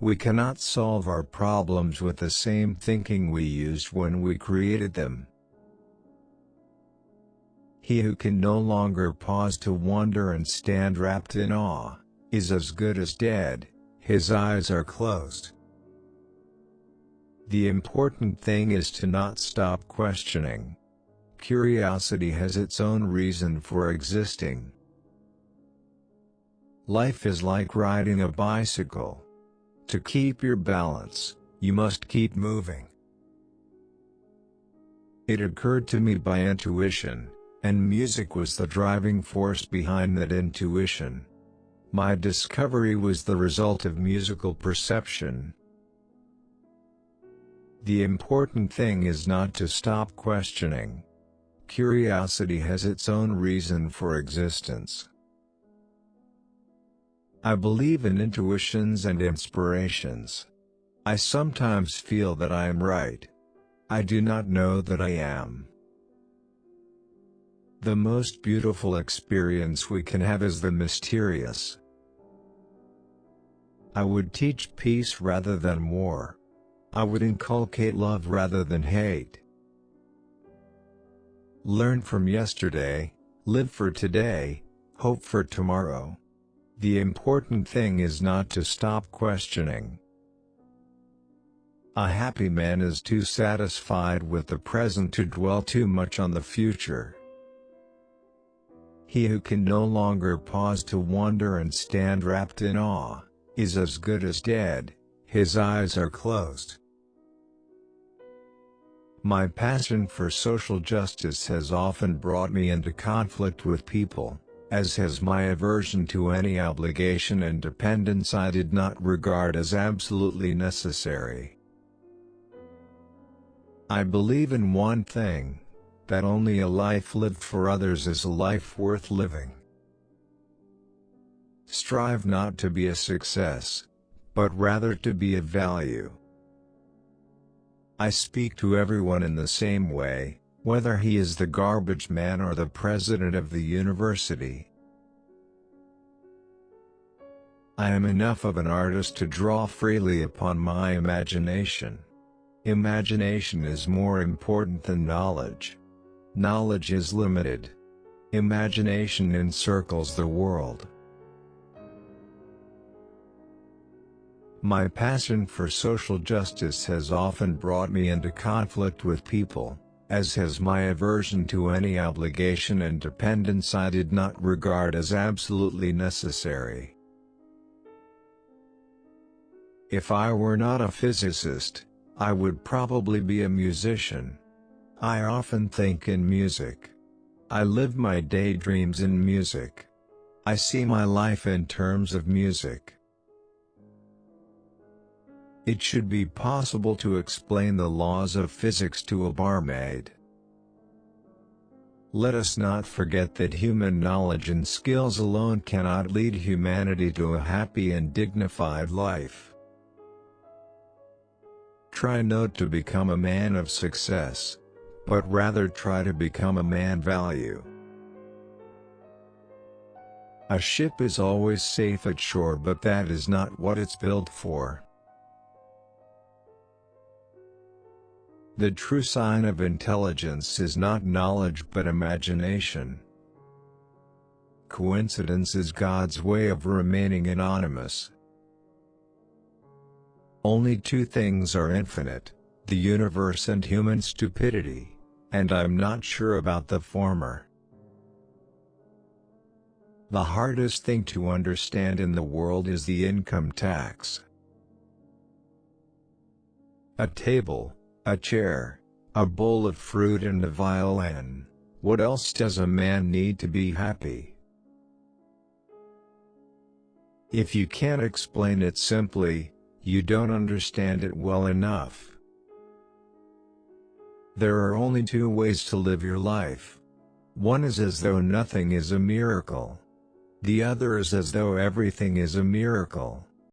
We cannot solve our problems with the same thinking we used when we created them. He who can no longer pause to wonder and stand wrapped in awe, is as good as dead, his eyes are closed. The important thing is to not stop questioning. Curiosity has its own reason for existing. Life is like riding a bicycle. To keep your balance, you must keep moving. It occurred to me by intuition, and music was the driving force behind that intuition. My discovery was the result of musical perception. The important thing is not to stop questioning. Curiosity has its own reason for existence. I believe in intuitions and inspirations. I sometimes feel that I am right. I do not know that I am. The most beautiful experience we can have is the mysterious. I would teach peace rather than war. I would inculcate love rather than hate. Learn from yesterday, live for today, hope for tomorrow. The important thing is not to stop questioning. A happy man is too satisfied with the present to dwell too much on the future. He who can no longer pause to wonder and stand wrapped in awe, is as good as dead, his eyes are closed. My passion for social justice has often brought me into conflict with people, as has my aversion to any obligation and dependence I did not regard as absolutely necessary. I believe in one thing, that only a life lived for others is a life worth living. Strive not to be a success, but rather to be of value. I speak to everyone in the same way, whether he is the garbage man or the president of the university. I am enough of an artist to draw freely upon my imagination. Imagination is more important than knowledge. Knowledge is limited. Imagination encircles the world. My passion for social justice has often brought me into conflict with people, as has my aversion to any obligation and dependence I did not regard as absolutely necessary. If I were not a physicist, I would probably be a musician. I often think in music. I live my daydreams in music. I see my life in terms of music. It should be possible to explain the laws of physics to a barmaid. Let us not forget that human knowledge and skills alone cannot lead humanity to a happy and dignified life. Try not to become a man of success, but rather try to become a man value. A ship is always safe at shore, but that is not what it's built for. The true sign of intelligence is not knowledge but imagination. Coincidence is God's way of remaining anonymous. Only two things are infinite, the universe and human stupidity, and I'm not sure about the former. The hardest thing to understand in the world is the income tax. A table, a chair, a bowl of fruit and a violin. What else does a man need to be happy? If you can't explain it simply, you don't understand it well enough. There are only two ways to live your life. One is as though nothing is a miracle. The other is as though everything is a miracle.